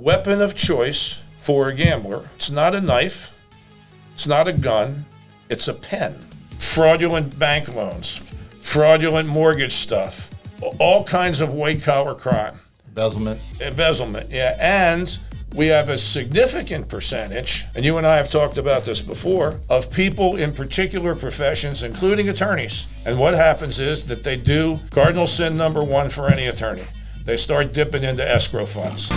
weapon of choice for a gambler. It's not a knife. It's not a gun. It's a pen. Fraudulent bank loans, fraudulent mortgage stuff, all kinds of white-collar crime. Embezzlement, yeah. And we have a significant percentage, and you and I have talked about this before, of people in particular professions, including attorneys. And what happens is that they do cardinal sin number one for any attorney. They start dipping into escrow funds.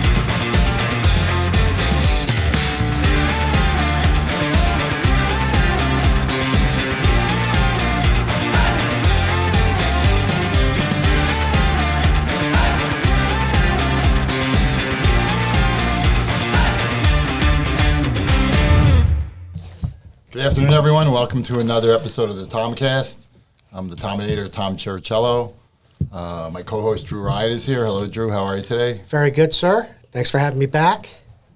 Good afternoon, everyone. Welcome to another episode of the TomCast. I'm the Tominator, Cherichello. My co-host, Drew Ryan, is here. Hello, Drew. How are you today? Very good, sir. Thanks for having me back.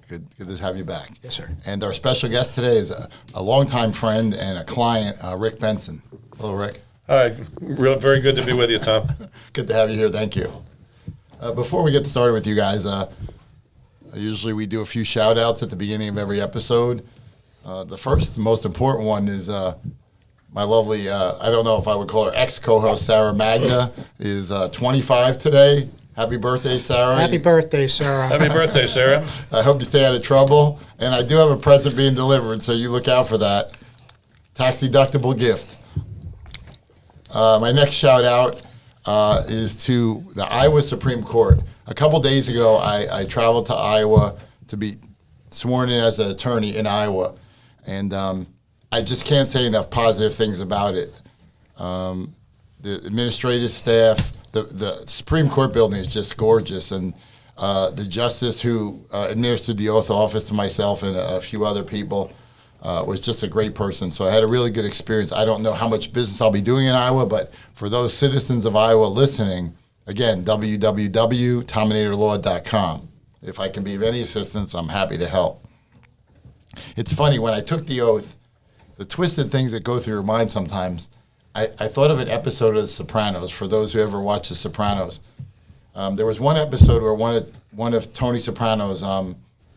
Good to have you back. Yes, sir. And our special guest today is a longtime friend and a client, Rick Benson. Hello, Rick. Hi. Very good to be with you, Tom. Good to have you here. Thank you. Before we get started with you guys, usually we do a few shout-outs at the beginning of every episode. The first, most important one is my lovely, I don't know if I would call her ex-co-host, Sarah Magda, is 25 today. Happy birthday, Sarah. Happy birthday, Sarah. Happy birthday, Sarah. I hope you stay out of trouble. And I do have a present being delivered, so you look out for that. Tax-deductible gift. My next shout-out is to the Iowa Supreme Court. A couple days ago, I traveled to Iowa to be sworn in as an attorney in Iowa. And I just can't say enough positive things about it. The administrative staff, the Supreme Court building is just gorgeous. And the justice who administered the oath of office to myself and a few other people was just a great person. So I had a really good experience. I don't know how much business I'll be doing in Iowa, but for those citizens of Iowa listening, again, www.tominatorlaw.com. If I can be of any assistance, I'm happy to help. It's funny, when I took the oath, the twisted things that go through your mind sometimes, I thought of an episode of The Sopranos, for those who ever watch The Sopranos. There was one episode where one of Tony Soprano's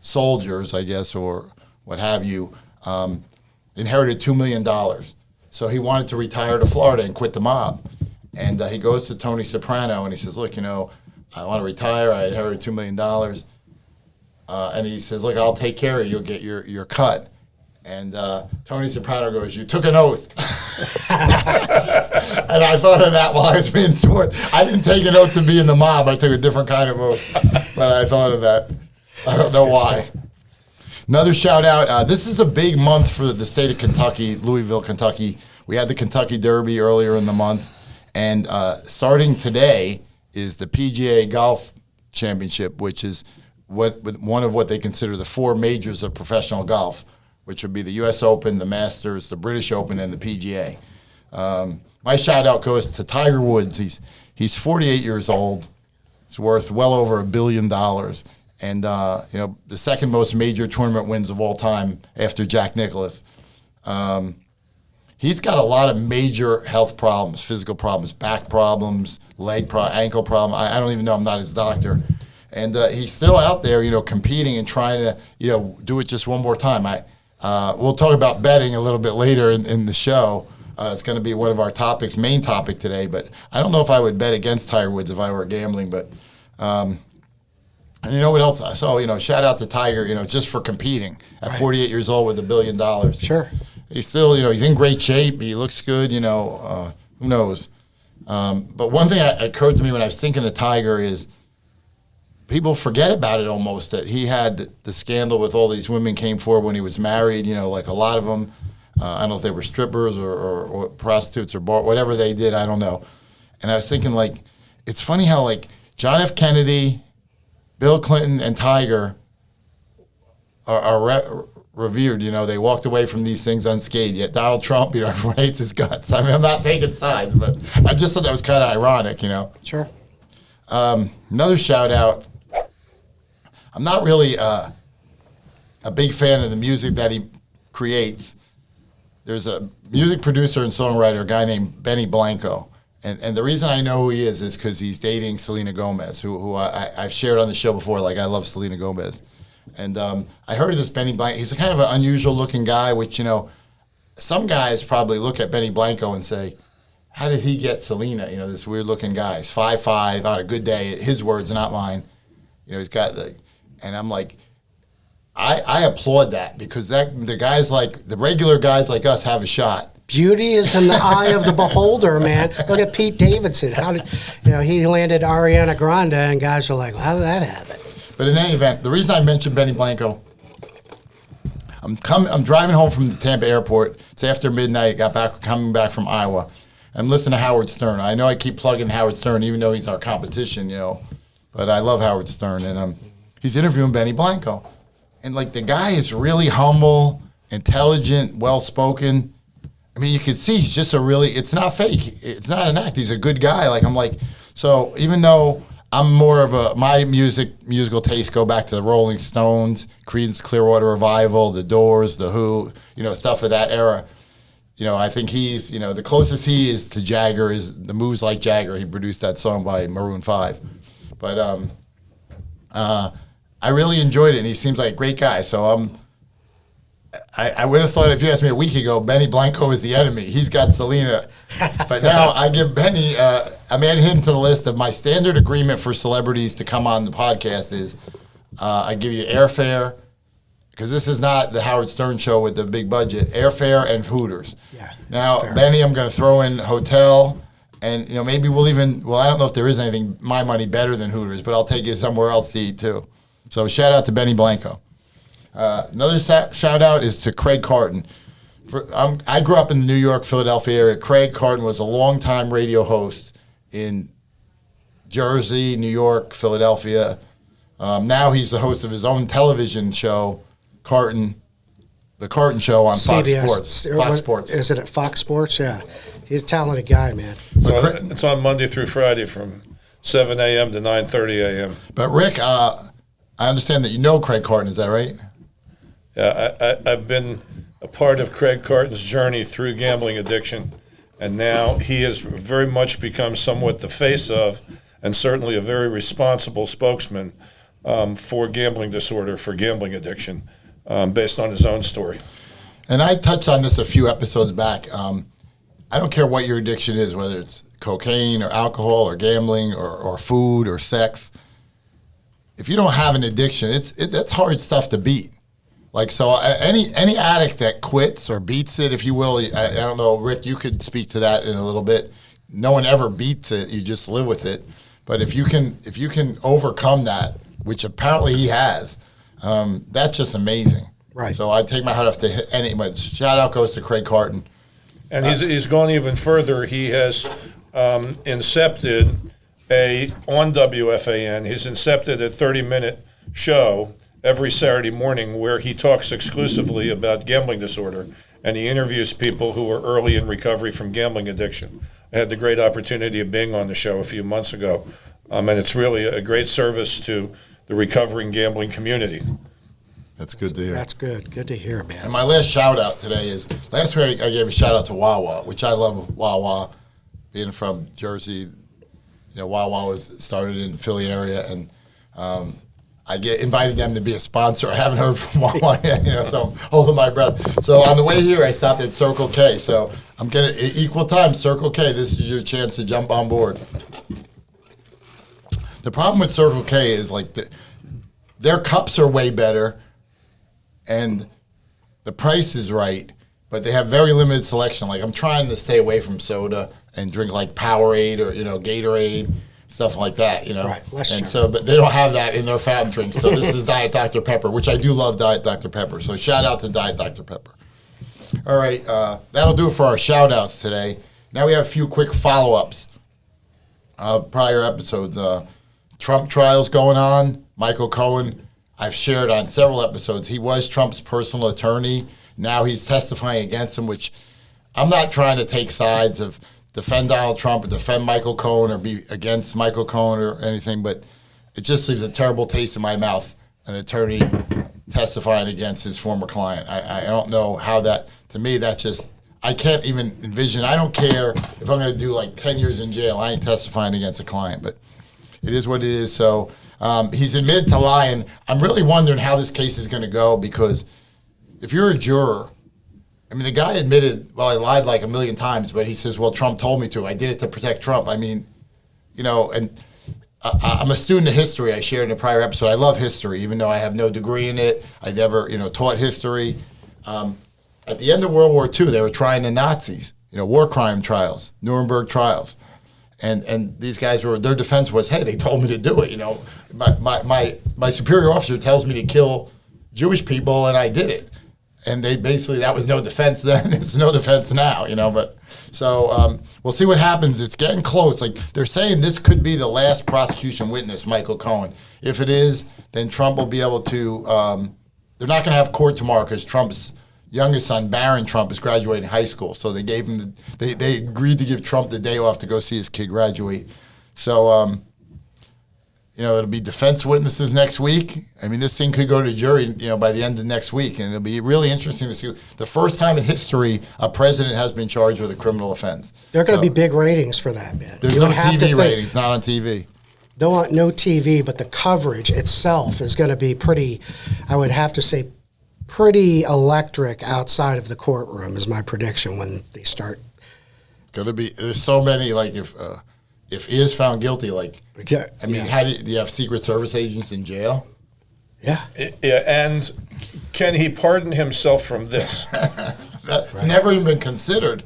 soldiers, I guess, or what have you, inherited $2 million. So he wanted to retire to Florida and quit the mob. And he goes to Tony Soprano and he says, look, I want to retire. I inherited $2 million. And he says, look, I'll take care of you. You'll get your cut. And Tony Soprano goes, you took an oath. And I thought of that while I was being sworn. I didn't take an oath to be in the mob. I took a different kind of oath. But I thought of that. I don't know why. Stuff. Another shout out. This is a big month for the state of Kentucky, Louisville, Kentucky. We had the Kentucky Derby earlier in the month. And starting today is the PGA Golf Championship, which is one of what they consider the four majors of professional golf, which would be the U.S. Open, the Masters, the British Open, and the PGA. My shout-out goes to Tiger Woods. He's 48 years old. He's worth well over $1 billion. And, the second most major tournament wins of all time after Jack Nicklaus. He's got a lot of major health problems, physical problems, back problems, ankle problem. I don't even know. I'm not his doctor. And he's still out there, competing and trying to, do it just one more time. We'll talk about betting a little bit later in the show. It's going to be one of our main topic today. But I don't know if I would bet against Tiger Woods if I were gambling. But and you know what else? So, shout out to Tiger, just for competing at 48 years old with $1 billion. Sure. He's still, he's in great shape. He looks good, who knows. But one thing that occurred to me when I was thinking of Tiger is people forget about it almost, that he had the scandal with all these women came forward when he was married, like a lot of them. I don't know if they were strippers or prostitutes or whatever they did, I don't know. And I was thinking, it's funny how, John F. Kennedy, Bill Clinton, and Tiger are revered. They walked away from these things unscathed. Yet Donald Trump, everyone hates his guts. I mean, I'm not taking sides, but I just thought that was kind of ironic, Sure. Another shout out. I'm not really a big fan of the music that he creates. There's a music producer and songwriter, a guy named Benny Blanco, And the reason I know who he is because he's dating Selena Gomez, who I've shared on the show before. Like, I love Selena Gomez. And I heard of this Benny Blanco. He's a kind of an unusual looking guy, which, you know, some guys probably look at Benny Blanco and say, how did he get Selena? You know, this weird looking guy. He's 5'5", on a good day, his words, not mine. You know, he's got and I'm like, I applaud that because the regular guys like us have a shot. Beauty is in the eye of the beholder, man. Look at Pete Davidson. He landed Ariana Grande, and guys are like, well, how did that happen? But in any event, the reason I mentioned Benny Blanco, I'm driving home from the Tampa airport. It's after midnight. Coming back from Iowa. I'm listening to Howard Stern. I know I keep plugging Howard Stern, even though he's our competition, you know. But I love Howard Stern, and he's interviewing Benny Blanco, and like the guy is really humble, intelligent, well-spoken. I mean, you can see he's just it's not fake. It's not an act. He's a good guy. Like, I'm like, so even though I'm more of my musical tastes go back to the Rolling Stones, Creedence Clearwater Revival, The Doors, The Who, you know, stuff of that era. You know, I think he's, you know, the closest he is to Jagger is the Moves Like Jagger. He produced that song by Maroon 5. But I really enjoyed it, and he seems like a great guy. So I would have thought if you asked me a week ago, Benny Blanco is the enemy. He's got Selena. But now I give Benny, I'm adding him to the list of my standard agreement for celebrities to come on the podcast is I give you airfare, because this is not the Howard Stern show with the big budget, airfare and Hooters. Yeah. Now, Benny, I'm going to throw in hotel, and you know maybe I don't know if there is anything, my money, better than Hooters, but I'll take you somewhere else to eat too. So shout out to Benny Blanco. Another shout out is to Craig Carton. I grew up in the New York, Philadelphia area. Craig Carton was a longtime radio host in Jersey, New York, Philadelphia. Now he's the host of his own television show, The Carton Show on Fox Sports. Fox Sports. Is it at Fox Sports? Yeah. He's a talented guy, man. It's on Monday through Friday from 7 a.m. to 9:30 a.m. But Rick, I understand that you know Craig Carton. Is that right? Yeah, I've been a part of Craig Carton's journey through gambling addiction, and now he has very much become somewhat the face of, and certainly a very responsible spokesman for gambling disorder, for gambling addiction, based on his own story. And I touched on this a few episodes back. I don't care what your addiction is, whether it's cocaine or alcohol or gambling or food or sex. If you don't have an addiction, that's hard stuff to beat. Like, so any addict that quits or beats it, if you will, I don't know, Rick, you could speak to that in a little bit. No one ever beats it; you just live with it. But if you can overcome that, which apparently he has, that's just amazing. Right. So I take my hat off to anyone. Shout out goes to Craig Carton. And he's gone even further. He has incepted on WFAN. He's incepted a 30-minute show every Saturday morning where he talks exclusively about gambling disorder, and he interviews people who are early in recovery from gambling addiction. I had the great opportunity of being on the show a few months ago, and it's really a great service to the recovering gambling community. That's good to hear. That's good. Good to hear, man. And my last shout out today is, last week I gave a shout out to Wawa, which I love Wawa, being from Jersey. You know, Wawa was started in the Philly area, and I invited them to be a sponsor. I haven't heard from Wawa yet, so I'm holding my breath. So on the way here, I stopped at Circle K. So I'm getting equal time, Circle K. This is your chance to jump on board. The problem with Circle K is like their cups are way better, and the price is right, but they have very limited selection. Like, I'm trying to stay away from soda and drink like Powerade or Gatorade, stuff like that. Right, less and sugar. so, but they don't have that in their fountain drinks. So this is Diet Dr. Pepper, which I do love Diet Dr. Pepper. So shout out to Diet Dr. Pepper. All right, that'll do it for our shout outs today. Now we have a few quick follow-ups of prior episodes. Trump trials going on. Michael Cohen, I've shared on several episodes. He was Trump's personal attorney. Now he's testifying against him, which I'm not trying to take sides of defend Donald Trump or defend Michael Cohen or be against Michael Cohen or anything, but it just leaves a terrible taste in my mouth, an attorney testifying against his former client. I don't know how that, to me, that's just, I can't even envision. I don't care if I'm going to do like 10 years in jail. I ain't testifying against a client, but it is what it is. So he's admitted to lying. I'm really wondering how this case is going to go, because if you're a juror, I mean, the guy admitted, well, I lied like a million times, but he says, well, Trump told me to. I did it to protect Trump. I mean, you know, and I'm a student of history. I shared in a prior episode. I love history, even though I have no degree in it. I never, taught history. At the end of World War II, they were trying the Nazis, war crime trials, Nuremberg trials. And these guys their defense was, hey, they told me to do it. My superior officer tells me to kill Jewish people, and I did it. And they basically, that was no defense then. It's no defense now, But so we'll see what happens. It's getting close. Like, they're saying this could be the last prosecution witness, Michael Cohen. If it is, then Trump will be able to. They're not going to have court tomorrow because Trump's youngest son, Barron Trump, is graduating high school. So they gave him they agreed to give Trump the day off to go see his kid graduate. So it'll be defense witnesses next week. I mean, this thing could go to jury, by the end of next week, and it'll be really interesting to see the first time in history a president has been charged with a criminal offense. There are going to be big ratings for that, man. There's no TV ratings, not on TV. Don't want no TV, but the coverage itself is going to be pretty, I would have to say, pretty electric outside of the courtroom is my prediction when they start. There's so many, like, if he is found guilty, how do you have Secret Service agents in jail? Yeah. Yeah, and can he pardon himself from this? That's never even been considered.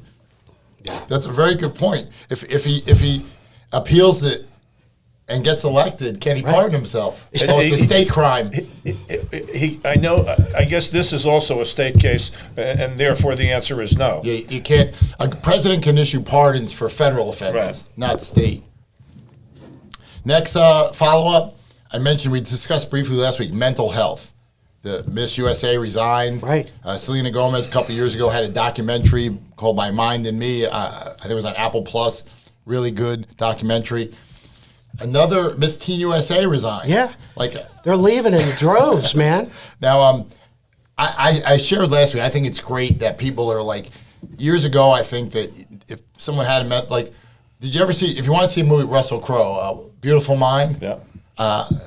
Yeah. That's a very good point. If he appeals it and gets elected, can he pardon himself? Oh, it's a state crime. I know. I guess this is also a state case, and therefore the answer is no. You can't. A president can issue pardons for federal offenses, not state. Next follow-up, I mentioned, we discussed briefly last week, mental health. The Miss USA resigned. Right. Selena Gomez a couple years ago had a documentary called My Mind and Me. I think it was on Apple Plus. Really good documentary. Another Miss Teen USA resigned. Yeah. They're leaving in droves, man. Now, I shared last week, I think it's great that people are years ago, I think that if someone had met, did you ever see, if you want to see a movie, Russell Crowe, Beautiful Mind? Yeah.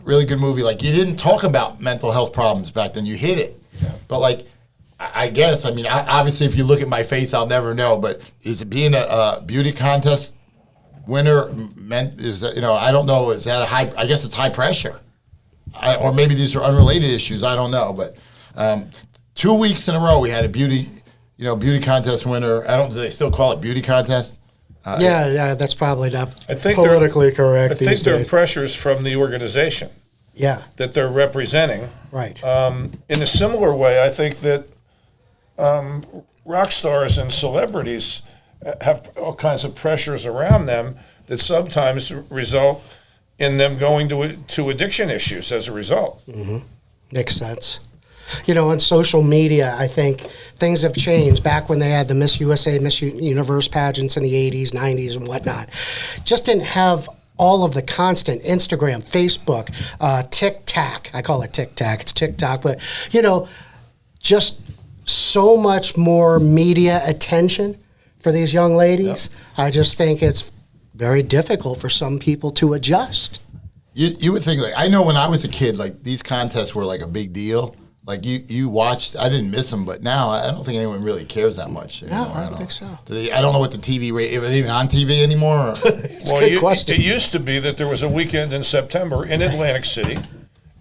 Really good movie. You didn't talk about mental health problems back then. You hit it. Yeah. But I guess, obviously if you look at my face, I'll never know, but is it being a beauty contest winner meant, is that, I don't know, is that I guess it's high pressure. Or maybe these are unrelated issues, I don't know. But 2 weeks in a row we had a beauty contest winner. Do they still call it beauty contest? Yeah, that's probably not politically correct. I think there are pressures from the organization. Yeah. That they're representing. Right. In a similar way, I think that rock stars and celebrities have all kinds of pressures around them that sometimes result in them going to addiction issues as a result. Mm-hmm. Makes sense. On social media, I think things have changed. Back when they had the Miss USA, Miss Universe pageants in the 80s, 90s, and whatnot, just didn't have all of the constant Instagram, Facebook, TikTok. I call it TikTok. It's TikTok, but, just so much more media attention for these young ladies. Yep. I just think it's very difficult for some people to adjust. You would think, I know when I was a kid, these contests were a big deal. You watched, I didn't miss them, but now I don't think anyone really cares that much anymore. No, I don't think so. I don't know what the TV rate, is it even on TV anymore? It's a good question. It used to be that there was a weekend in September in Atlantic City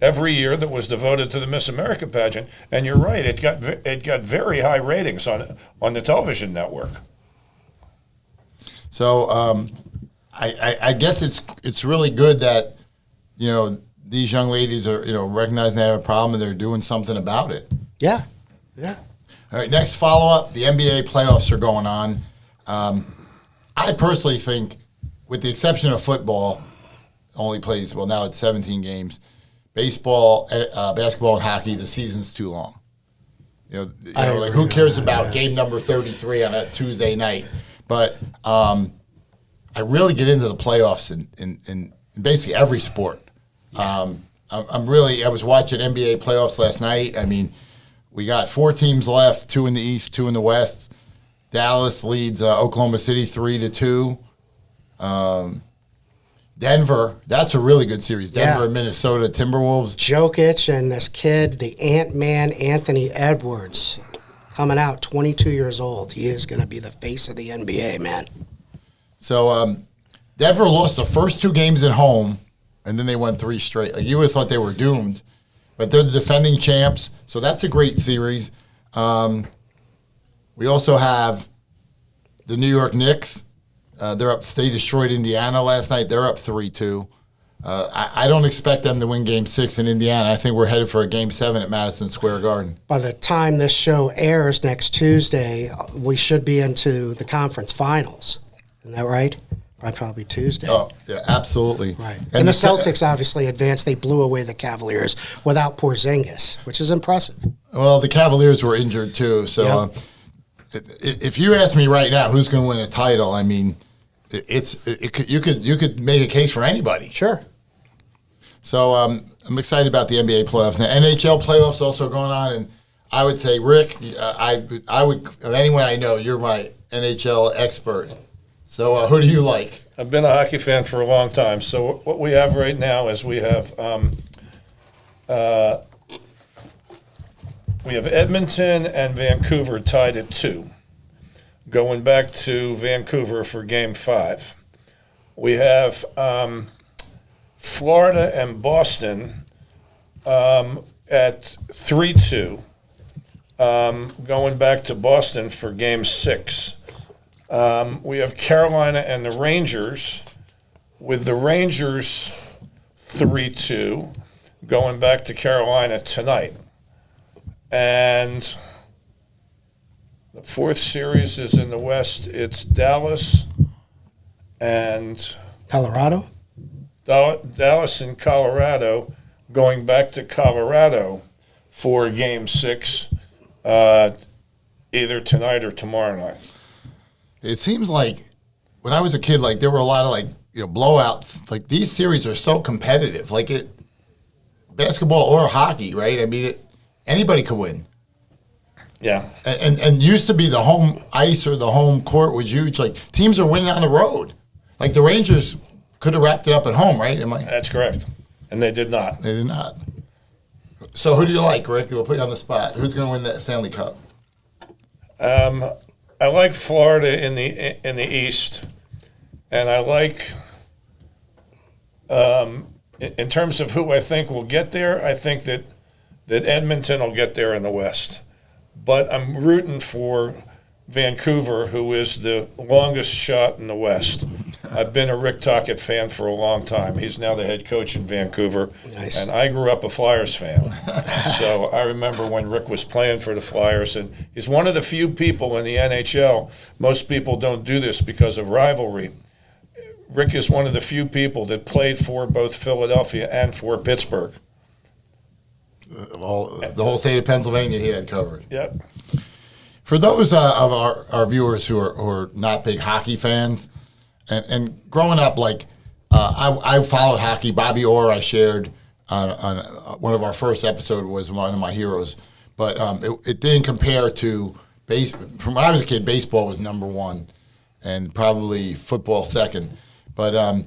every year that was devoted to the Miss America pageant, and you're right, it got very high ratings on the television network. So I guess it's really good that these young ladies are recognizing they have a problem and they're doing something about it. Yeah. All right, next follow-up, the NBA playoffs are going on. I personally think, with the exception of football, only plays, now it's 17 games, baseball, basketball, and hockey, the season's too long. Who cares about game number 33 on a Tuesday night? But I really get into the playoffs in basically every sport. I was watching NBA playoffs last night. We got 4 teams left, 2 in the East, 2 in the West. Dallas leads Oklahoma City 3-2. Denver, that's a really good series. Denver and Minnesota Timberwolves. Jokic and this kid, the Ant-Man, Anthony Edwards, coming out 22 years old. He is going to be the face of the NBA, man. So Denver lost the first 2 games at home, and then they won 3 straight. Like, you would have thought they were doomed, but they're the defending champs, so that's a great series. We also have the New York Knicks. They're up. They destroyed Indiana last night. They're up 3-2. I don't expect them to win Game 6 in Indiana. I think we're headed for a Game 7 at Madison Square Garden. By the time this show airs next Tuesday, we should be into the conference finals. Isn't that right? Probably Tuesday. Oh, yeah, absolutely. Right. And the Celtics obviously advanced. They blew away the Cavaliers without Porzingis, which is impressive. Well, the Cavaliers were injured too. So if you ask me right now who's going to win a title, I mean, you could make a case for anybody. Sure. So I'm excited about the NBA playoffs. Now, NHL playoffs also going on, and I would say, Rick, I would, of anyone I know, you're my NHL expert. So who do you like? I've been a hockey fan for a long time. So what we have right now is we have Edmonton and Vancouver tied at 2. Going back to Vancouver for Game 5. We have Florida and Boston at 3-2. Going back to Boston for Game 6. We have Carolina and the Rangers, with the Rangers 3-2, going back to Carolina tonight. And the 4th series is in the West. It's Dallas and Colorado? Dallas and Colorado, going back to Colorado for Game 6, either tonight or tomorrow night. It seems like when I was a kid, like there were a lot of blowouts. Like these series are so competitive. Like basketball or hockey, right? I mean, anybody could win. Yeah. And used to be the home ice or the home court was huge. Like teams are winning on the road. Like the Rangers could have wrapped it up at home, right? That's correct. And they did not. They did not. So who do you like, Rick? We'll put you on the spot. Who's going to win that Stanley Cup? I like Florida in the East, and I like in terms of who I think will get there. I think that Edmonton will get there in the West, but I'm rooting for Vancouver, who is the longest shot in the West. I've been a Rick Tocchet fan for a long time. He's now the head coach in Vancouver. Nice. And I grew up a Flyers fan. So I remember when Rick was playing for the Flyers, and he's one of the few people in the NHL. Most people don't do this because of rivalry. Rick is one of the few people that played for both Philadelphia and for Pittsburgh. The whole state of Pennsylvania he had covered. Yep. For those of our viewers who are not big hockey fans, and growing up, I followed hockey. Bobby Orr I shared on one of our first episodes was one of my heroes, but it didn't compare to base. From when I was a kid, baseball was number 1, and probably football second. But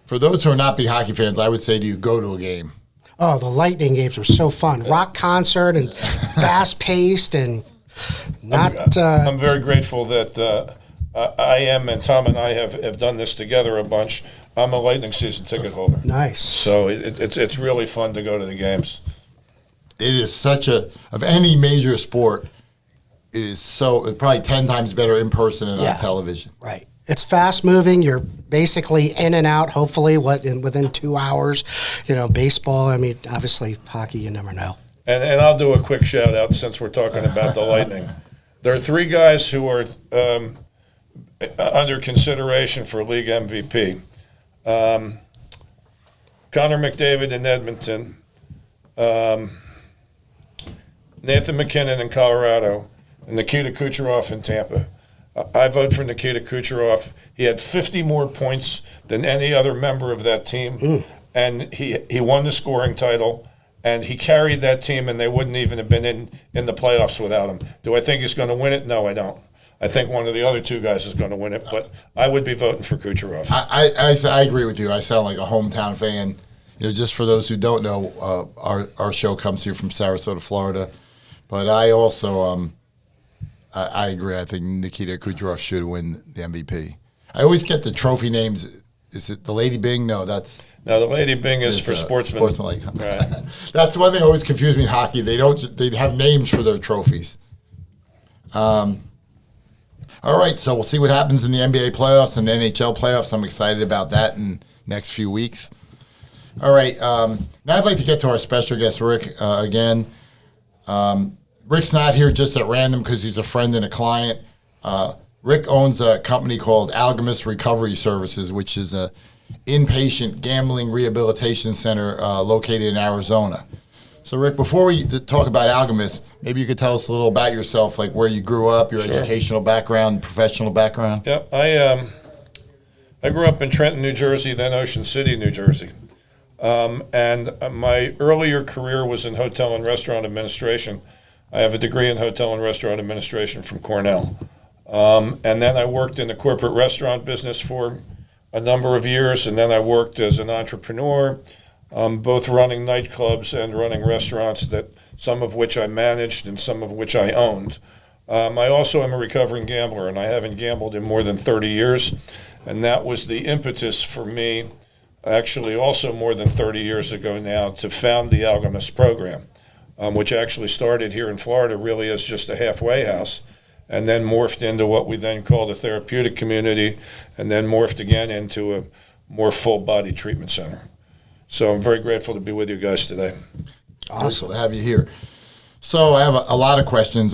for those who are not big hockey fans, I would say to you, go to a game. Oh, the Lightning games were so fun. Rock concert and fast-paced and not... I'm very grateful that I am, and Tom and I have done this together a bunch. I'm a Lightning season ticket holder. Nice. So it's really fun to go to the games. It is such of any major sport, it's probably 10 times better in person than on television. Right. It's fast moving. You're basically in and out, hopefully, within 2 hours. Baseball, I mean, obviously, hockey, you never know. And I'll do a quick shout out since we're talking about the Lightning. There are 3 guys who are under consideration for league MVP. Connor McDavid in Edmonton, Nathan McKinnon in Colorado, and Nikita Kucherov in Tampa. I vote for Nikita Kucherov. He had 50 more points than any other member of that team, and he won the scoring title, and he carried that team, and they wouldn't even have been in the playoffs without him. Do I think he's going to win it? No, I don't. I think one of the other two guys is going to win it, but I would be voting for Kucherov. I agree with you. I sound like a hometown fan. Just for those who don't know, our show comes here from Sarasota, Florida. But I also, I agree. I think Nikita Kucherov should win the MVP. I always get the trophy names. Is it the Lady Bing? No, the Lady Bing is for sportsmen. Sportsmanlike. Right. That's one thing that always confused me in hockey. They have names for their trophies. All right, so we'll see what happens in the NBA playoffs and the NHL playoffs. I'm excited about that in the next few weeks. All right, now I'd like to get to our special guest, Rick, again. Rick's not here just at random because he's a friend and a client. Rick owns a company called Alchemist Recovery Services, which is an inpatient gambling rehabilitation center located in Arizona. So, Rick, before we talk about Alchemist, maybe you could tell us a little about yourself, like where you grew up, your educational background, professional background. Yep, I grew up in Trenton, New Jersey, then Ocean City, New Jersey. And my earlier career was in hotel and restaurant administration. I have a degree in hotel and restaurant administration from Cornell. And then I worked in the corporate restaurant business for a number of years, and then I worked as an entrepreneur, both running nightclubs and running restaurants, that some of which I managed and some of which I owned. I also am a recovering gambler, and I haven't gambled in more than 30 years, and that was the impetus for me, actually also more than 30 years ago now, to found the Alchemist program, which actually started here in Florida really as just a halfway house, and then morphed into what we then called a therapeutic community, and then morphed again into a more full-body treatment center. So I'm very grateful to be with you guys today. Awesome to have you here. So I have a lot of questions.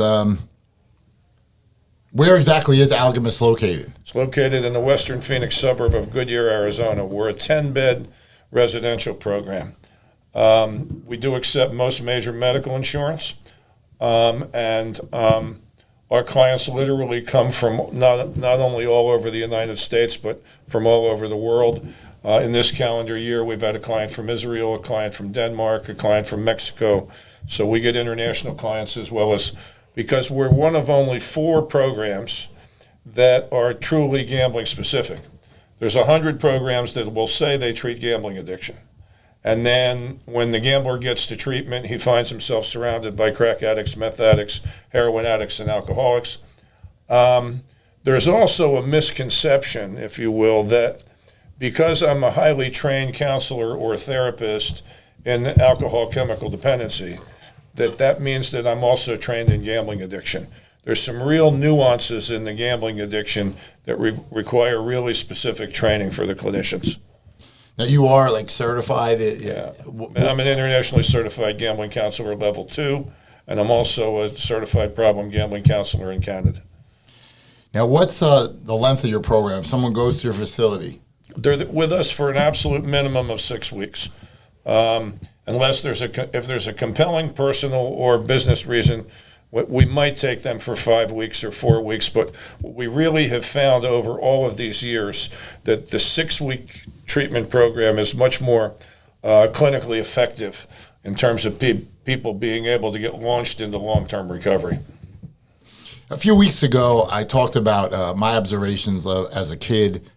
Where exactly is Alchemist located? It's located in the western Phoenix suburb of Goodyear, Arizona. We're a 10-bed residential program. We do accept most major medical insurance, and our clients literally come from not only all over the United States, but from all over the world. In this calendar year, we've had a client from Israel, a client from Denmark, a client from Mexico. So we get international clients as well as, because we're one of only 4 programs that are truly gambling specific. There's 100 programs that will say they treat gambling addiction. And then when the gambler gets to treatment, he finds himself surrounded by crack addicts, meth addicts, heroin addicts, and alcoholics. There's also a misconception, if you will, that because I'm a highly trained counselor or therapist in alcohol chemical dependency, that means that I'm also trained in gambling addiction. There's some real nuances in the gambling addiction that require really specific training for the clinicians. Now you are like certified? Yeah. I'm an internationally certified gambling counselor level 2, and I'm also a certified problem gambling counselor in Canada. Now what's the length of your program? If someone goes to your facility? They're with us for an absolute minimum of 6 weeks. Unless if there's a compelling personal or business reason, we might take them for 5 weeks or 4 weeks. But we really have found over all of these years that the 6-week treatment program is much more clinically effective in terms of people being able to get launched into long-term recovery. A few weeks ago, I talked about my observations as a kid.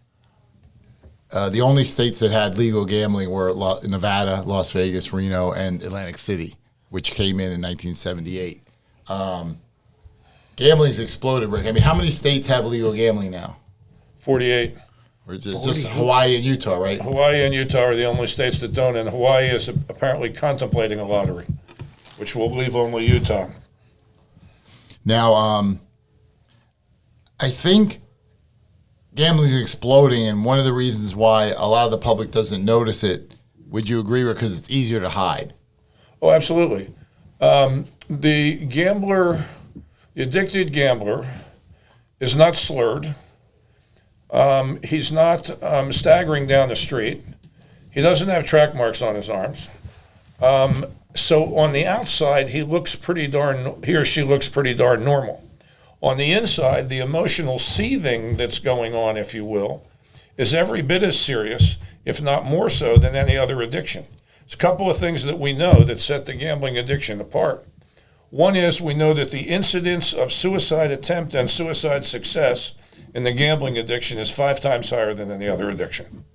The only states that had legal gambling were Nevada, Las Vegas, Reno, and Atlantic City, which came in 1978. Gambling's exploded, Rick. I mean, how many states have legal gambling now? 48. Or just Hawaii and Utah, right? Hawaii and Utah are the only states that don't, and Hawaii is apparently contemplating a lottery, which will leave only Utah. Now, I think gambling is exploding, and one of the reasons why a lot of the public doesn't notice it, would you agree, because it's easier to hide? Oh, absolutely. The addicted gambler is not slurred. He's not staggering down the street. He doesn't have track marks on his arms. So on the outside, he or she looks pretty darn normal. On the inside, the emotional seething that's going on, if you will, is every bit as serious, if not more so, than any other addiction. There's a couple of things that we know that set the gambling addiction apart. One is we know that the incidence of suicide attempt and suicide success in the gambling addiction is 5 times higher than any other addiction.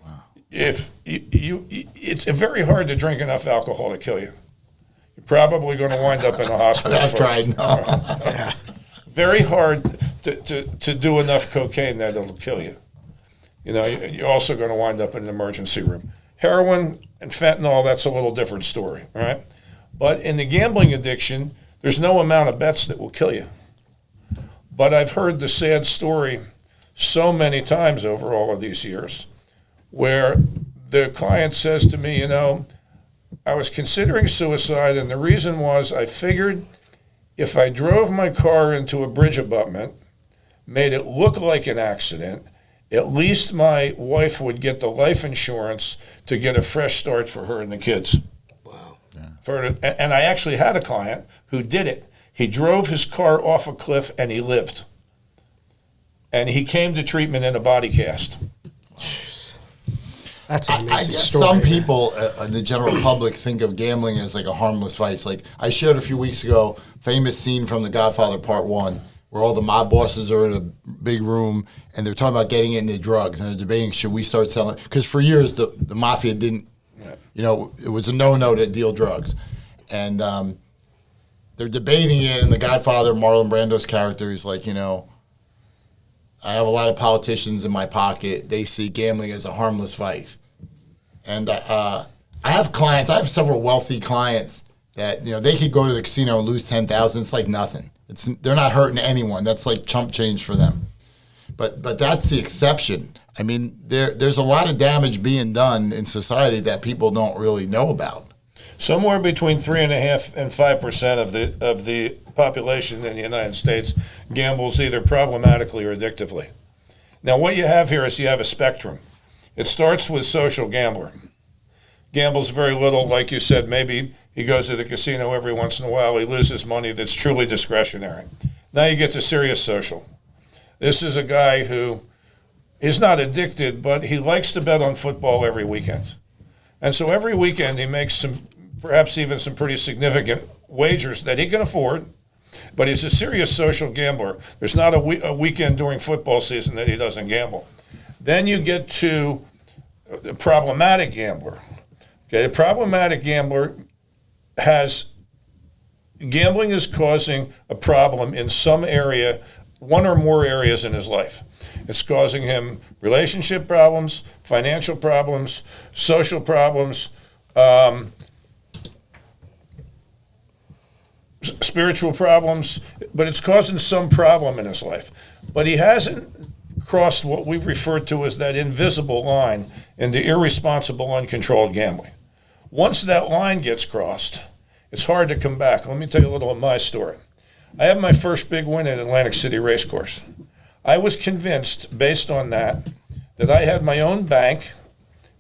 Wow. If it's very hard to drink enough alcohol to kill you. You're probably going to wind up in a hospital. I've first. tried. No. Very hard to do enough cocaine that it'll kill you. You're also going to wind up in an emergency room. Heroin and fentanyl, that's a little different story, all right? But in the gambling addiction, there's no amount of bets that will kill you. But I've heard the sad story so many times over all of these years where the client says to me, I was considering suicide, and the reason was I figured if I drove my car into a bridge abutment, made it look like an accident, at least my wife would get the life insurance to get a fresh start for her and the kids. Wow. Yeah. And I actually had a client who did it. He drove his car off a cliff and he lived. And he came to treatment in a body cast. That's an amazing I guess story. some people in the general public think of gambling as like a harmless vice. Like I shared a few weeks ago, famous scene from The Godfather Part 1, where all the mob bosses are in a big room and they're talking about getting into drugs and they're debating, should we start selling? Because for years the mafia didn't, it was a no-no to deal drugs. And they're debating it, and the Godfather, Marlon Brando's character, is like, I have a lot of politicians in my pocket. They see gambling as a harmless vice. And I have clients, I have several wealthy clients that, they could go to the casino and lose $10,000. It's like nothing. They're not hurting anyone. That's like chump change for them. But that's the exception. I mean, there's a lot of damage being done in society that people don't really know about. Somewhere between 3.5% and 5% of the population in the United States gambles either problematically or addictively. Now, what you have here is you have a spectrum. It starts with social gambler. Gambles very little, like you said, maybe he goes to the casino every once in a while, he loses money that's truly discretionary. Now you get to serious social. This is a guy who is not addicted, but he likes to bet on football every weekend. And so every weekend he makes perhaps even some pretty significant wagers that he can afford, but he's a serious social gambler. There's not a weekend during football season that he doesn't gamble. Then you get to the problematic gambler. Okay, the problematic gambler gambling is causing a problem in some area, one or more areas in his life. It's causing him relationship problems, financial problems, social problems, spiritual problems, but it's causing some problem in his life. But he hasn't crossed what we refer to as that invisible line into irresponsible, uncontrolled gambling. Once that line gets crossed, it's hard to come back. Let me tell you a little of my story. I had my first big win at Atlantic City Racecourse. I was convinced, based on that I had my own bank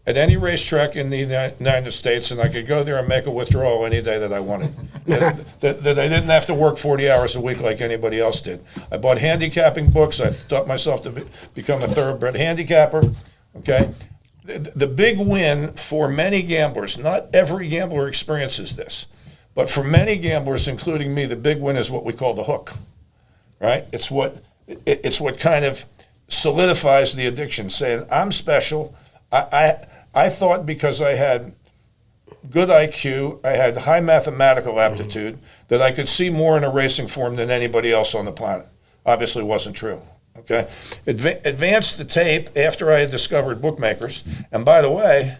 at any racetrack in the United States, and I could go there and make a withdrawal any day that I wanted. that I didn't have to work 40 hours a week like anybody else did. I bought handicapping books. I taught myself to become a thoroughbred handicapper. Okay, the big win for many gamblers, not every gambler experiences this, but for many gamblers, including me, the big win is what we call the hook, right? It's what kind of solidifies the addiction, saying, I'm special. I thought because I had good IQ, I had high mathematical aptitude, that I could see more in a racing form than anybody else on the planet. Obviously wasn't true. Okay, advanced the tape after I had discovered bookmakers. And by the way,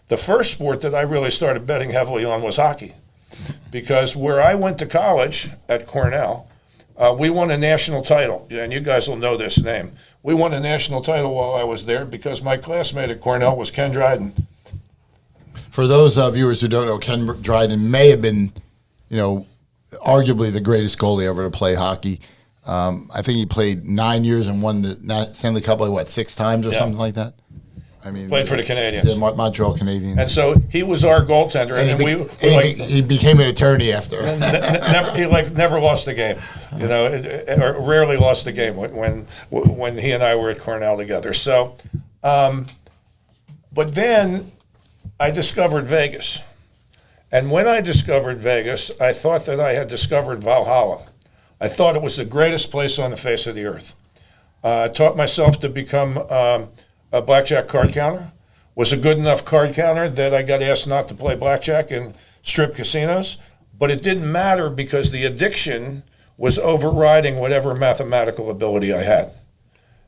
the first sport that I really started betting heavily on was hockey, because where I went to college at Cornell, we won a national title, and you guys will know this name. We won a national title while I was there because my classmate at Cornell was Ken Dryden. For those viewers who don't know, Ken Dryden may have been, arguably the greatest goalie ever to play hockey. I think he played 9 years and won the Stanley Cup like 6 times or something like that. I mean, played for the Canadiens. Yeah, Montreal Canadiens. And so he was our goaltender, and he became an attorney after. never lost a game, or rarely lost a game when he and I were at Cornell together. So, but then I discovered Vegas, And when I discovered Vegas, I thought that I had discovered Valhalla. I thought it was the greatest place on the face of the earth. I taught myself to become a blackjack card counter. Was a good enough card counter that I got asked not to play blackjack in strip casinos. But it didn't matter because the addiction was overriding whatever mathematical ability I had.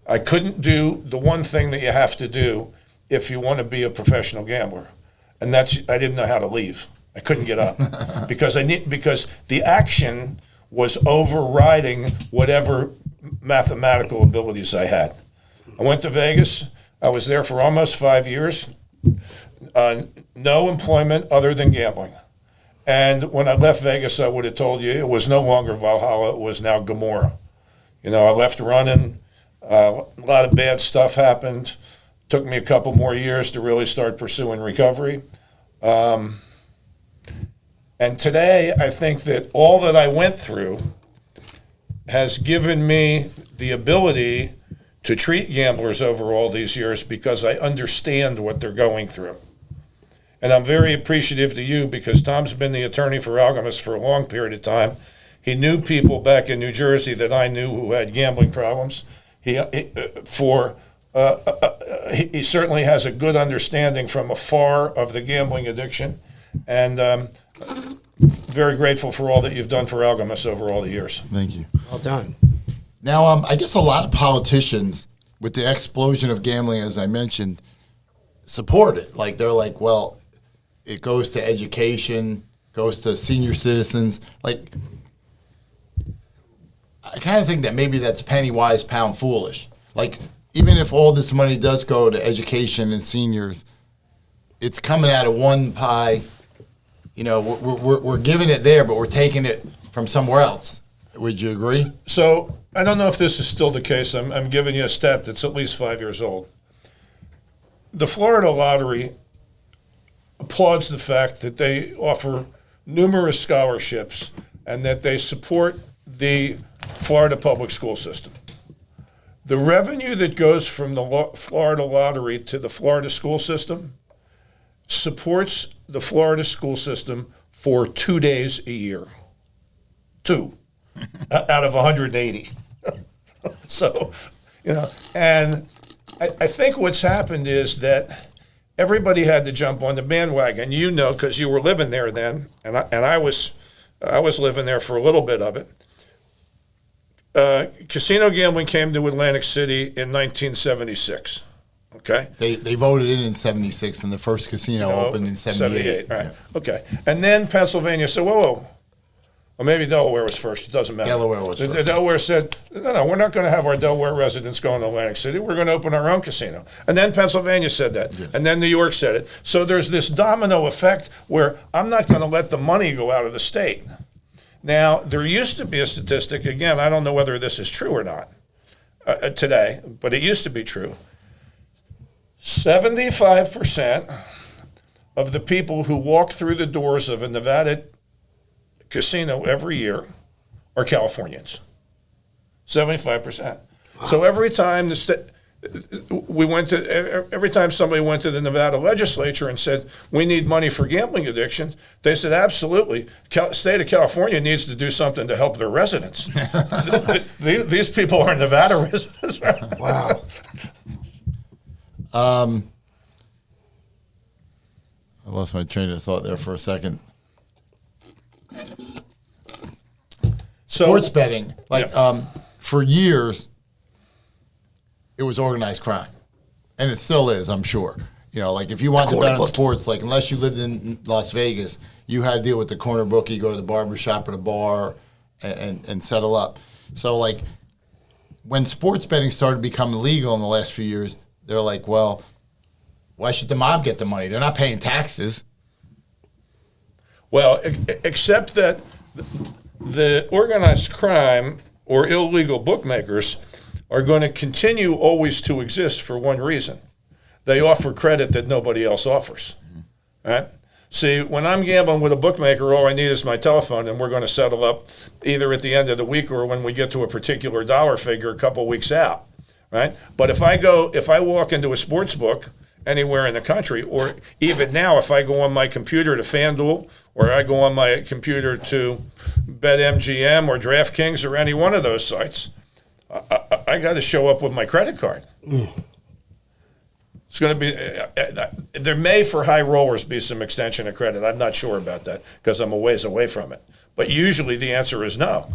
I couldn't do the one thing that you have to do if you want to be a professional gambler. And that's, I didn't know how to leave. I couldn't get up because the action was overriding whatever mathematical abilities I had. I went to Vegas. I was there for almost 5 years. No employment other than gambling. And when I left Vegas, I would have told you it was no longer Valhalla. It was now Gomorrah. You know, I left running. A lot of bad stuff happened. Took me a couple more years to really start pursuing recovery. And today, I think that all that I went through has given me the ability to treat gamblers over all these years because I understand what they're going through. And I'm very appreciative to you because Tom's been the attorney for Alchemist for a long period of time. He knew people back in New Jersey that I knew who had gambling problems. He certainly has a good understanding from afar of the gambling addiction. And very grateful for all that you've done for Alchemist over all the years. Thank you. Well done. Now, I guess a lot of politicians, with the explosion of gambling, as I mentioned, support it. Like, they're like, well, it goes to education, goes to senior citizens. Like, I kind of think that maybe that's penny wise, pound foolish. Like, even if all this money does go to education and seniors, it's coming out of one pie. You know, we're giving it there, but we're taking it from somewhere else. Would you agree? So I don't know if this is still the case. I'm giving you a stat that's at least 5 years old. The Florida Lottery applauds the fact that they offer numerous scholarships and that they support the Florida public school system. The revenue that goes from the Florida Lottery to the Florida school system supports the Florida school system for 2 days a year. 2 out of 180. So, you know, and I think what's happened is that everybody had to jump on the bandwagon. You know, because you were living there then, and I was living there for a little bit of it. Casino gambling came to Atlantic City in 1976. Okay. They voted in 76, and the first casino opened in 78. All right. Yeah. Okay. And then Pennsylvania said, whoa. Well, maybe Delaware was first. It doesn't matter. Delaware was first. Delaware said, no, we're not going to have our Delaware residents going to Atlantic City. We're going to open our own casino. And then Pennsylvania said that. Yes. And then New York said it. So there's this domino effect where I'm not going to let the money go out of the state. Now, there used to be a statistic, again, I don't know whether this is true or not today, but it used to be true. 75% of the people who walk through the doors of a Nevada casino every year are Californians. 75%. Wow. So every time every time somebody went to the Nevada legislature and said, we need money for gambling addiction, they said, absolutely. State of California needs to do something to help their residents. These people are Nevada residents. Wow. I lost my train of thought there for a second. Sports betting, for years, it was organized crime, and it still is, I'm sure. You know, like if you wanted to bet on sports, like unless you lived in Las Vegas, you had to deal with the corner bookie, go to the barber shop at a bar, and settle up. So, like, when sports betting started becoming legal in the last few years, they're like, well, why should the mob get the money? They're not paying taxes. Well, except that the organized crime or illegal bookmakers are going to continue always to exist for one reason. They offer credit that nobody else offers. Right? See, when I'm gambling with a bookmaker, all I need is my telephone, and we're going to settle up either at the end of the week or when we get to a particular dollar figure a couple weeks out. Right? But if I walk into a sports book anywhere in the country. Or even now, if I go on my computer to FanDuel, or I go on my computer to BetMGM or DraftKings or any one of those sites, I got to show up with my credit card. It's going to be, there may for high rollers be some extension of credit. I'm not sure about that because I'm a ways away from it. But usually the answer is no.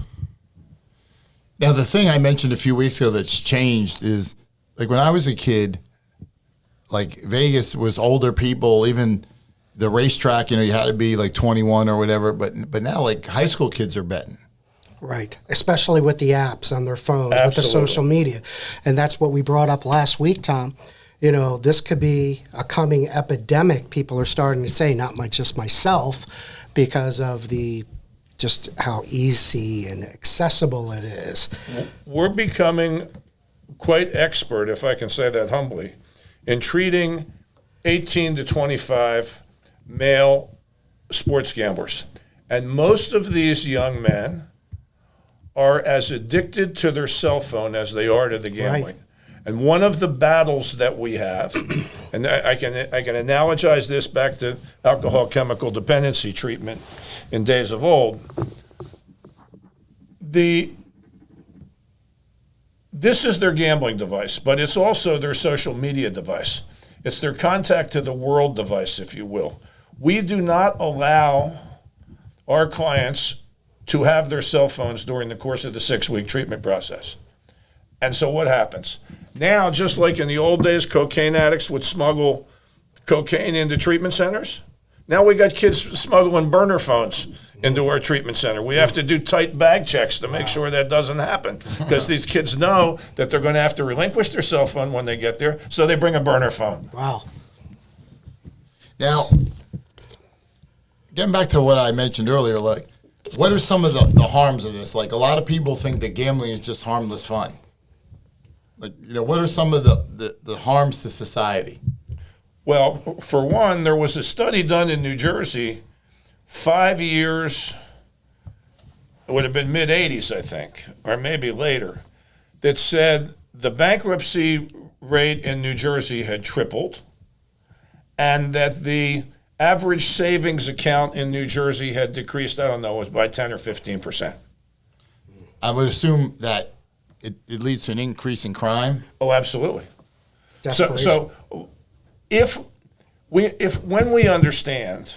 Now, the thing I mentioned a few weeks ago that's changed is, like, when I was a kid, like, Vegas was older people, even the racetrack, you had to be like 21 or whatever. But now, like, high school kids are betting. Right, especially with the apps on their phones, Absolutely. with the social media. And that's what we brought up last week, Tom. This could be a coming epidemic, people are starting to say, not just myself, because of just how easy and accessible it is. We're becoming quite expert, if I can say that humbly, in treating 18 to 25 male sports gamblers. And most of these young men are as addicted to their cell phone as they are to the gambling. Right. And one of the battles that we have, and I can analogize this back to alcohol chemical dependency treatment in days of old. This is their gambling device, but it's also their social media device. It's their contact to the world device, if you will. We do not allow our clients to have their cell phones during the course of the 6-week treatment process. And so what happens? Now, just like in the old days, cocaine addicts would smuggle cocaine into treatment centers. Now we got kids smuggling burner phones into our treatment center. We have to do tight bag checks to make sure that doesn't happen because these kids know that they're going to have to relinquish their cell phone when they get there, so they bring a burner phone. Wow. Now, getting back to what I mentioned earlier, like, what are some of the harms of this? Like, a lot of people think that gambling is just harmless fun. Like, what are some of the harms to society? Well, for one, there was a study done in New Jersey 5 years, it would have been mid-'80s, I think, or maybe later, that said the bankruptcy rate in New Jersey had tripled and that the average savings account in New Jersey had decreased, I don't know, it was by 10 or 15%. I would assume that it leads to an increase in crime. Oh, absolutely. So when we understand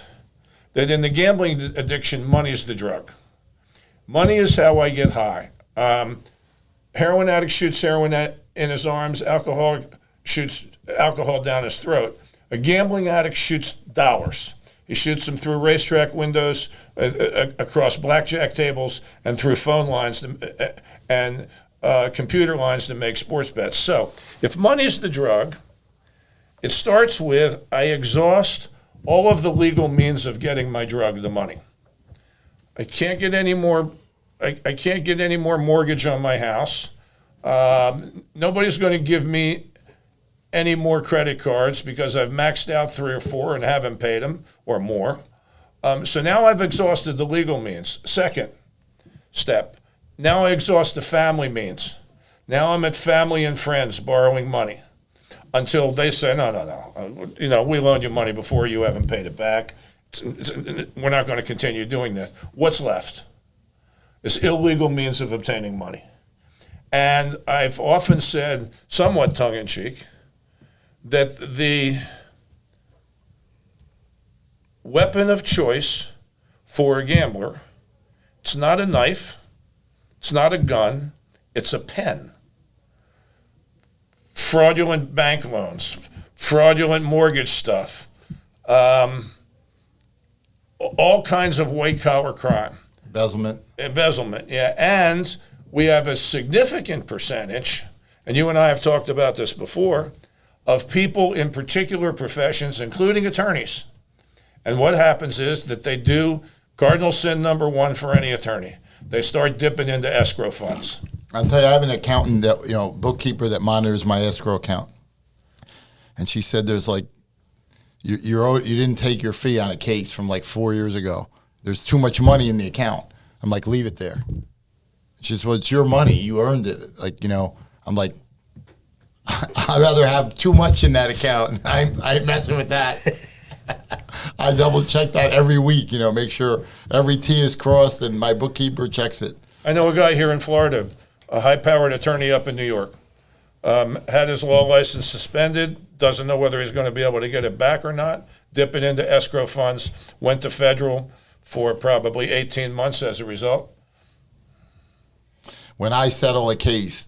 that in the gambling addiction, money is the drug. Money is how I get high. Heroin addict shoots heroin in his arms. Alcoholic shoots alcohol down his throat. A gambling addict shoots dollars. He shoots them through racetrack windows, across blackjack tables, and through phone lines and computer lines to make sports bets. So if money's the drug, it starts with I exhaust all of the legal means of getting my drug, the money. I can't get any more. I can't get any more mortgage on my house. Nobody's going to give me any more credit cards because I've maxed out 3 or 4 and haven't paid them or more. So now I've exhausted the legal means. Second step, now I exhaust the family means. Now I'm at family and friends borrowing money until they say, no. We loaned you money before, you haven't paid it back. We're not going to continue doing that. What's left? It's illegal means of obtaining money. And I've often said, somewhat tongue-in-cheek, that the weapon of choice for a gambler, it's not a knife, it's not a gun, it's a pen. Fraudulent bank loans, fraudulent mortgage stuff, all kinds of white-collar crime. Embezzlement, yeah. And we have a significant percentage, and you and I have talked about this before, of people in particular professions, including attorneys. And what happens is that they do cardinal sin number 1 for any attorney. They start dipping into escrow funds. I'll tell you, I have an accountant that, bookkeeper that monitors my escrow account. And she said there's like, you didn't take your fee on a case from like 4 years ago. There's too much money in the account. I'm like, leave it there. She says, well, it's your money. You earned it. I'm like, I'd rather have too much in that account. I ain't messing with that. I double check that every week, make sure every T is crossed and my bookkeeper checks it. I know a guy here in Florida, a high-powered attorney up in New York, had his law license suspended, doesn't know whether he's going to be able to get it back or not, dip it into escrow funds, went to federal for probably 18 months as a result. When I settle a case,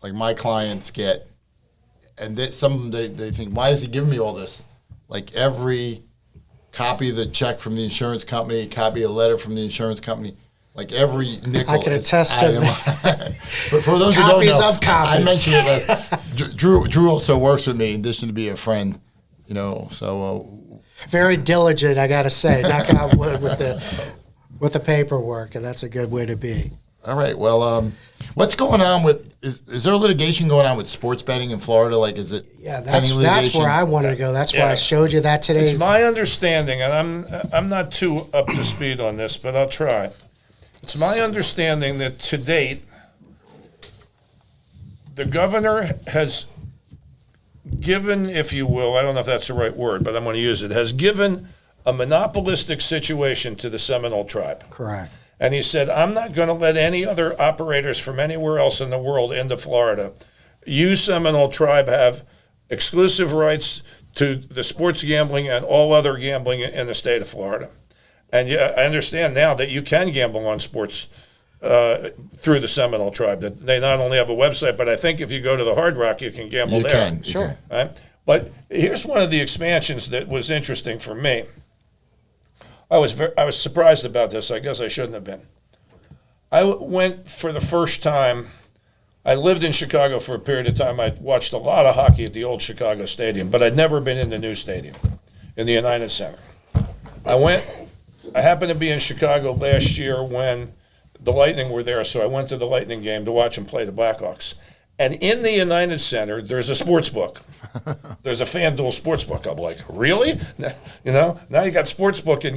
like my clients get, and some they think, why is he giving me all this? Like every copy of the check from the insurance company, copy of the letter from the insurance company, like every nickel. I can attest to that. But for those Copies who don't know, of copies. I mentioned it. Drew also works with me in addition to be a friend, so. Very diligent, I got to say. Knock out wood with the paperwork, and that's a good way to be. All right. Well, what's going on with is there litigation going on with sports betting in Florida? Like, is it? Yeah, that's where I wanted to go. That's why I showed you that today. It's my understanding, and I'm not too up to speed on this, but I'll try. It's my understanding that to date, the governor has given, if you will, I don't know if that's the right word, but I'm going to use it, has given a monopolistic situation to the Seminole tribe. Correct. And he said, I'm not going to let any other operators from anywhere else in the world into Florida. You, Seminole tribe, have exclusive rights to the sports gambling and all other gambling in the state of Florida. And yeah, I understand now that you can gamble on sports through the Seminole tribe. That they not only have a website, but I think if you go to the Hard Rock, you can gamble there. You Sure. can. Right? But here's one of the expansions that was interesting for me. I was surprised about this. I guess I shouldn't have been. I went for the first time. I lived in Chicago for a period of time. I watched a lot of hockey at the old Chicago Stadium, but I'd never been in the new stadium, in the United Center. I happened to be in Chicago last year when the Lightning were there, so I went to the Lightning game to watch them play the Blackhawks. And in the United Center, there's a sports book. There's a FanDuel sports book. I'm like, really? Now you got sports book, and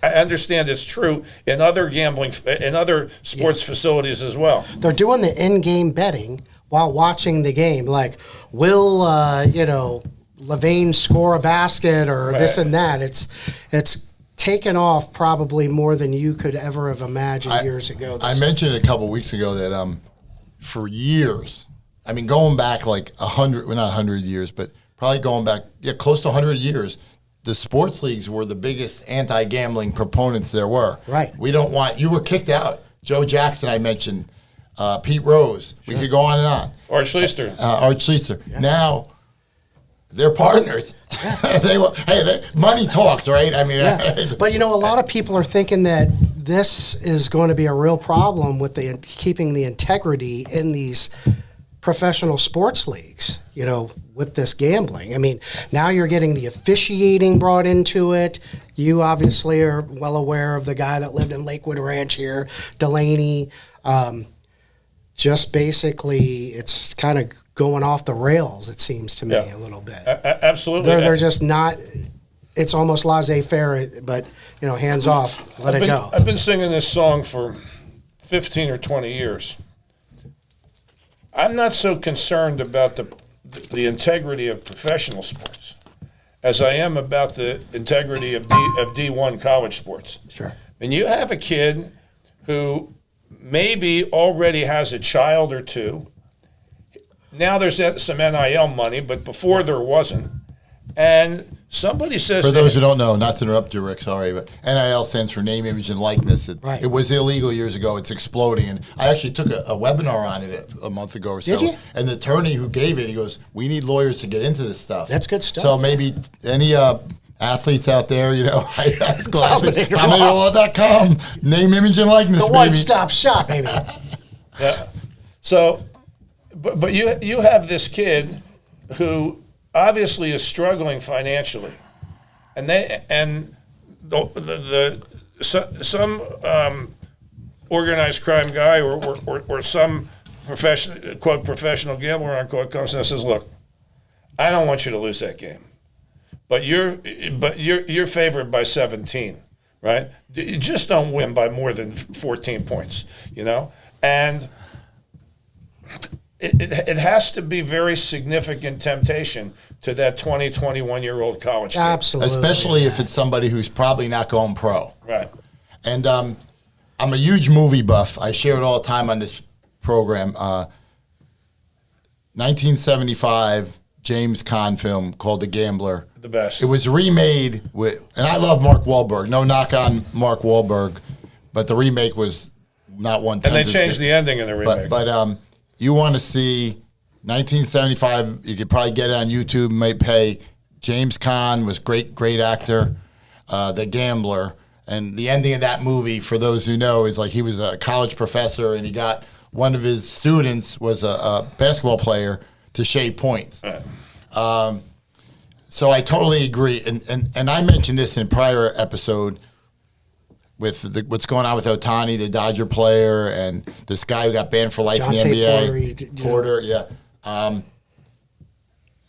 I understand it's true in other gambling, in other sports facilities as well. They're doing the in-game betting while watching the game. Like, will Levain score a basket or this and that? It's taken off probably more than you could ever have imagined years ago. I mentioned a couple weeks ago that for years, I mean, going back like 100, well, not 100 years, but probably going back, close to 100 years, the sports leagues were the biggest anti-gambling proponents there were. Right. You were kicked out. Joe Jackson, I mentioned, Pete Rose. Sure. We could go on and on. Art Schleister. Art Schleister. Yeah. Now, they're partners. Yeah. Money talks, right? I mean, but a lot of people are thinking that this is going to be a real problem with keeping the integrity in these professional sports leagues, with this gambling. I mean, now you're getting the officiating brought into it. You obviously are well aware of the guy that lived in Lakewood Ranch here, Delaney. Just basically, it's kind of going off the rails, it seems to me, a little bit. Absolutely. They're just not, it's almost laissez-faire, but, hands off, let it go. I've been singing this song for 15 or 20 years. I'm not so concerned about the integrity of professional sports as I am about the integrity of D1 college sports. Sure. And you have a kid who maybe already has a child or two. Now there's some NIL money, but before there wasn't. And somebody says... For those who don't know, not to interrupt you, Rick, sorry, but NIL stands for name, image, and likeness. It was illegal years ago. It's exploding. And I actually took a webinar on it a month ago or so. Did you? And the attorney who gave it, he goes, we need lawyers to get into this stuff. That's good stuff. So maybe any athletes out there, Tominator.com, name, image, and likeness, the one-stop shop, baby. Yeah. So, but you have this kid who obviously is struggling financially, and some organized crime guy or some professional gambler unquote comes and says, look, I don't want you to lose that game. But you're favored by 17, right? You just don't win by more than 14 points, And it has to be very significant temptation to that 20, 21-year-old college kid. Absolutely. Especially if it's somebody who's probably not going pro. Right. And I'm a huge movie buff. I share it all the time on this program. 1975 James Caan film called The Gambler. The best. It was remade and I love Mark Wahlberg. No knock on Mark Wahlberg, but the remake was not one. And they changed the ending in the remake. But you want to see 1975? You could probably get it on YouTube. Might pay. James Caan was great actor. The Gambler, and the ending of that movie, for those who know, is like he was a college professor and he got one of his students was a basketball player to shave points. Right. So I totally agree, and I mentioned this in a prior episode with what's going on with Ohtani, the Dodger player, and this guy who got banned for life in the NBA. Porter, yeah.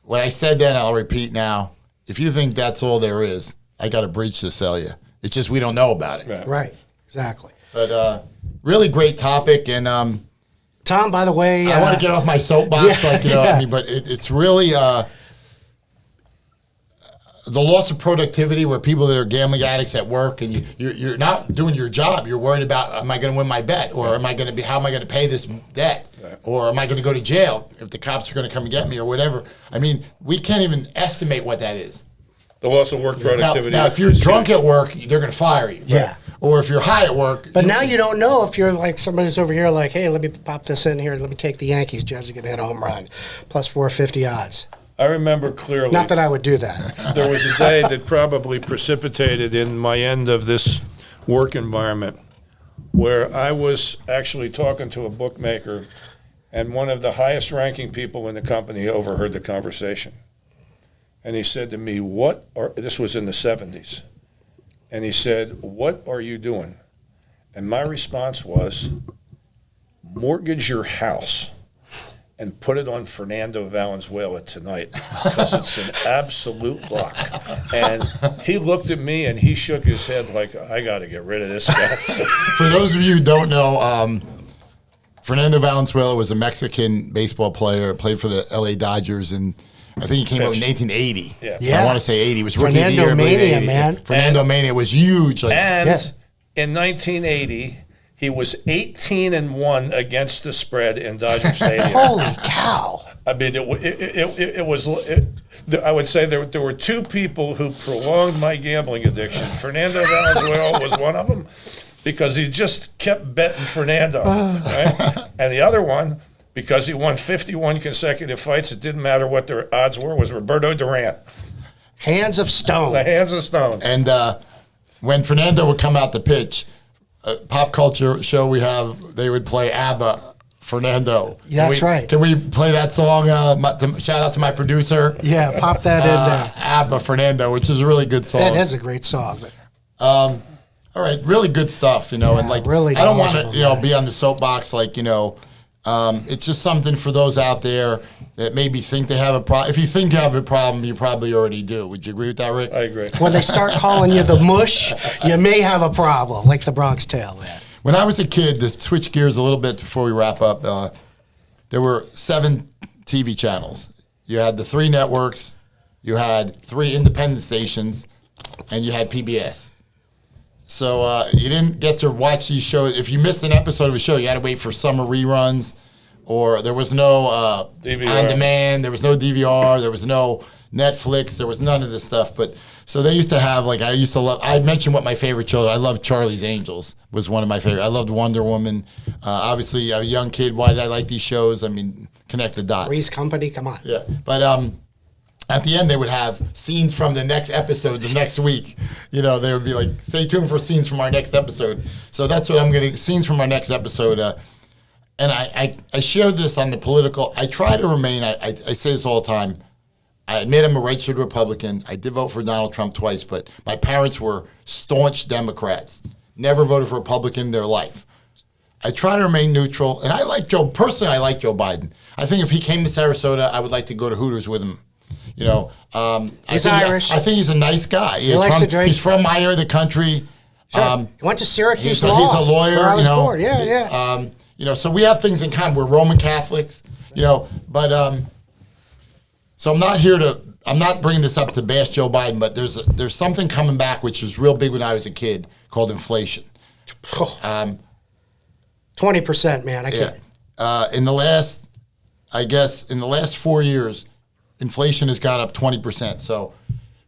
What I said then, I'll repeat now. If you think that's all there is, I got a bridge to sell you. It's just we don't know about it. Right. Exactly. But really great topic, and Tom, by the way, I want to get off my soapbox, I mean, but it's really the loss of productivity, where people that are gambling addicts at work, and you're not doing your job. You're worried about, am I going to win my bet, or how am I going to pay this debt, or am I going to go to jail if the cops are going to come and get me, or whatever. I mean, we can't even estimate what that is. The loss of work productivity. Now if you're drunk at work, they're going to fire you. Yeah. Or if you're high at work. But now you don't know if you're like somebody's over here like, hey, let me pop this in here. Let me take the Yankees. Judge going to hit a home run. Plus 450 odds. I remember clearly. Not that I would do that. There was a day that probably precipitated in my end of this work environment where I was actually talking to a bookmaker, and one of the highest ranking people in the company overheard the conversation. And he said to me, this was in the 70s, and he said, "What are you doing?" And my response was, "Mortgage your house and put it on Fernando Valenzuela tonight, because it's an absolute lock." And he looked at me and he shook his head like, I got to get rid of this guy. For those of you who don't know, Fernando Valenzuela was a Mexican baseball player, played for the LA Dodgers, and I think he came out in 1980. Yeah. I want to say 80. It was rookie of the year. Fernando Mania, man. Fernando Mania was huge. In 1980, he was 18-1 against the spread in Dodger Stadium. Holy cow! I mean, it was. I would say there were two people who prolonged my gambling addiction. Fernando Valenzuela was one of them, because he just kept betting Fernando, right? And the other one, because he won 51 consecutive fights, it didn't matter what their odds were, was Roberto Duran. Hands of stone. The hands of stone. And when Fernando would come out to pitch, pop culture show we have, they would play ABBA, Fernando. Yeah, that's right. Can we play that song? Shout out to my producer. Yeah, pop that in there. ABBA, Fernando, which is a really good song. That is a great song. All right, really good stuff, and like, really I don't want to, knowledgeable, be on the soapbox, like, it's just something for those out there that maybe think they have a problem. If you think you have a problem, you probably already do. Would you agree with that, Rick? I agree. When they start calling you the mush, you may have a problem, like the Bronx Tale, man. When I was a kid, to switch gears a little bit before we wrap up, there were 7 TV channels. You had the 3 networks, you had 3 independent stations, and you had PBS. So you didn't get to watch these shows. If you missed an episode of a show, you had to wait for summer reruns, or there was no on demand, there was no DVR, there was no Netflix, there was none of this stuff. But so they used to have, like, I mentioned what my favorite show. I loved Charlie's Angels, was one of my favorite. I loved Wonder Woman. Obviously, a young kid. Why did I like these shows? I mean, connect the dots. Three's Company, come on. Yeah, but at the end, they would have scenes from the next episode the next week. They would be like, stay tuned for scenes from our next episode. So that's what I'm going to, scenes from our next episode. And I share this on the political. I try to remain, I say this all the time. I admit I'm a registered Republican. I did vote for Donald Trump twice, but my parents were staunch Democrats. Never voted for Republican in their life. I try to remain neutral. And I like Joe Biden. I think if he came to Sarasota, I would like to go to Hooters with him. He's Irish. I think he's a nice guy. He likes to drink. He's from my area of the country. Sure. He went to Syracuse He's Law. a lawyer. Where I was born. Yeah. So we have things in common. We're Roman Catholics. But so I'm not bringing this up to bash Joe Biden, but there's something coming back which was real big when I was a kid called inflation. 20%, man. I can't. In the last 4 years, inflation has gone up 20%. So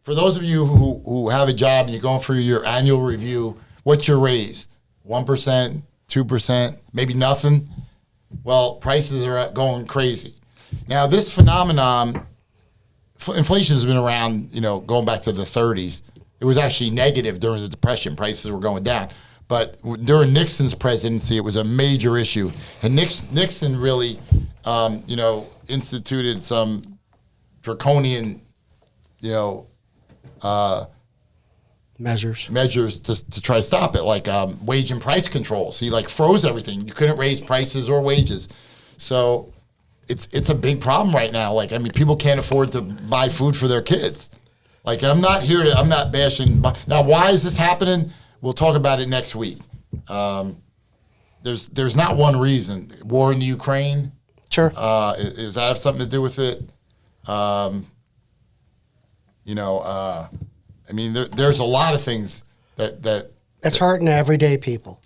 for those of you who have a job and you're going through your annual review, what's your raise? 1%, 2%, maybe nothing? Well, prices are going crazy. Now, this phenomenon, inflation has been around, going back to the 30s. It was actually negative during the Depression. Prices were going down. But during Nixon's presidency, it was a major issue. And Nixon really, instituted some draconian, measures to try to stop it, like wage and price controls. He froze everything. You couldn't raise prices or wages. So it's a big problem right now. People can't afford to buy food for their kids. I'm not bashing. Now, why is this happening? We'll talk about it next week. There's not one reason. War in the Ukraine. Sure. Does that have something to do with it? There's a lot of things that it's hurting everyday people.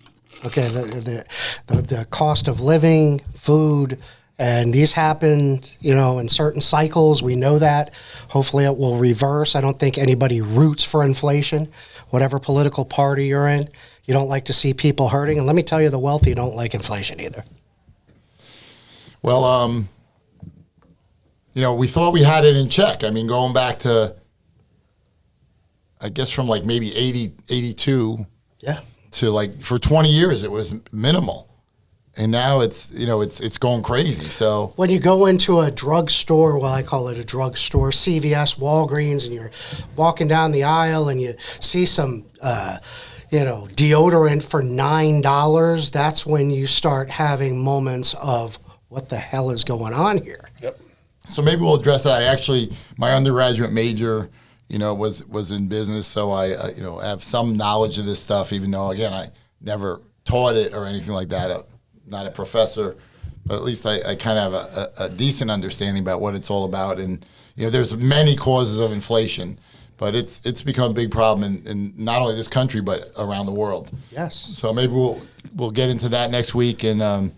Okay, the cost of living, food, and these happen, in certain cycles. We know that. Hopefully, it will reverse. I don't think anybody roots for inflation, whatever political party you're in. You don't like to see people hurting, and let me tell you, the wealthy don't like inflation either. Well, we thought we had it in check. Going back to, I guess, from maybe 82 to for 20 years, it was minimal. And now it's going crazy. So when you go into a drugstore, well, I call it a drugstore, CVS, Walgreens, and you're walking down the aisle and you see some, deodorant for $9, that's when you start having moments of what the hell is going on here. Yep. So maybe we'll address that. My undergraduate major, was in business, so I have some knowledge of this stuff, even though, again, I never taught it or anything like that. I'm not a professor, but at least I kind of have a decent understanding about what it's all about. And, there's many causes of inflation, but it's become a big problem in not only this country, but around the world. Yes. So maybe we'll get into that next week. And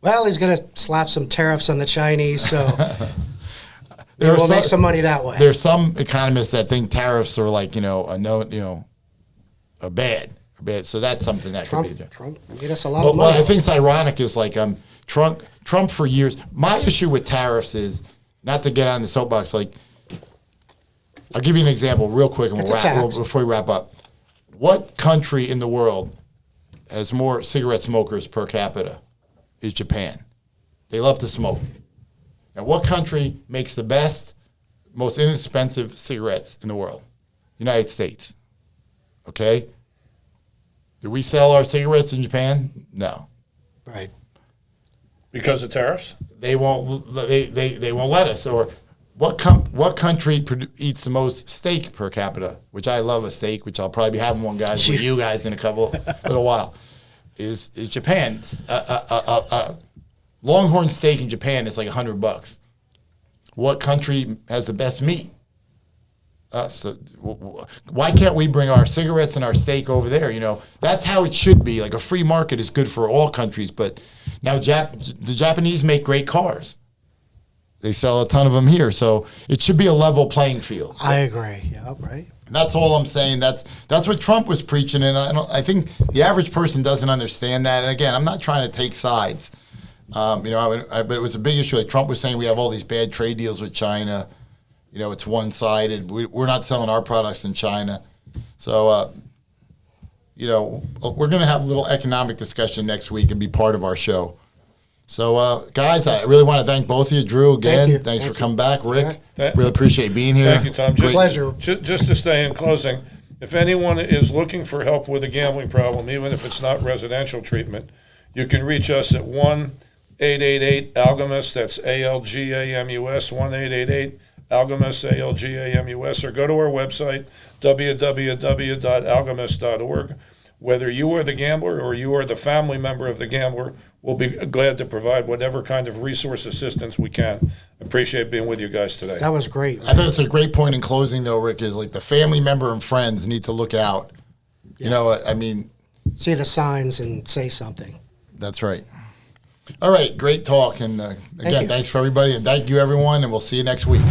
well, he's going to slap some tariffs on the Chinese, so we'll make some money that way. There's some economists that think tariffs are bad. So that's something that could be. Trump made us a lot of money. What I think is ironic is Trump for years. My issue with tariffs is, not to get on the soapbox, I'll give you an example real quick and before we wrap up. What country in the world has more cigarette smokers per capita? Is Japan. They love to smoke. Now, what country makes the best, most inexpensive cigarettes in the world? United States. Okay? Do we sell our cigarettes in Japan? No. Right. Because of tariffs? They won't. They won't let us. Or what country eats the most steak per capita? Which I love a steak, which I'll probably be having one with you guys in a little while. Is Japan? Longhorn steak in Japan is $100. What country has the best meat? Us. Why can't we bring our cigarettes and our steak over there? That's how it should be. A free market is good for all countries. But now the Japanese make great cars. They sell a ton of them here. So it should be a level playing field. I agree. Yeah, right. That's all I'm saying. That's what Trump was preaching, and I think the average person doesn't understand that. And again, I'm not trying to take sides. But it was a big issue. Trump was saying we have all these bad trade deals with China. It's one-sided. We're not selling our products in China. So, we're going to have a little economic discussion next week and be part of our show. So, guys, I really want to thank both of you. Drew, again, thanks for coming back. Rick, really appreciate being here. Thank you, Tom. Pleasure. Just to stay in closing, if anyone is looking for help with a gambling problem, even if it's not residential treatment, you can reach us at 1-888-ALGAMUS. That's ALGAMUS, 1-888-ALGAMUS, ALGAMUS, or go to our website, www.algamus.org. Whether you are the gambler or you are the family member of the gambler, we'll be glad to provide whatever kind of resource assistance we can. Appreciate being with you guys today. That was great. I think it's a great point in closing, though, Rick, is like the family member and friends need to look out. You know, I mean, See the signs and say something. that's right. All right, great talk. And again, you. thanks for everybody. And thank you, everyone. And we'll see you next week.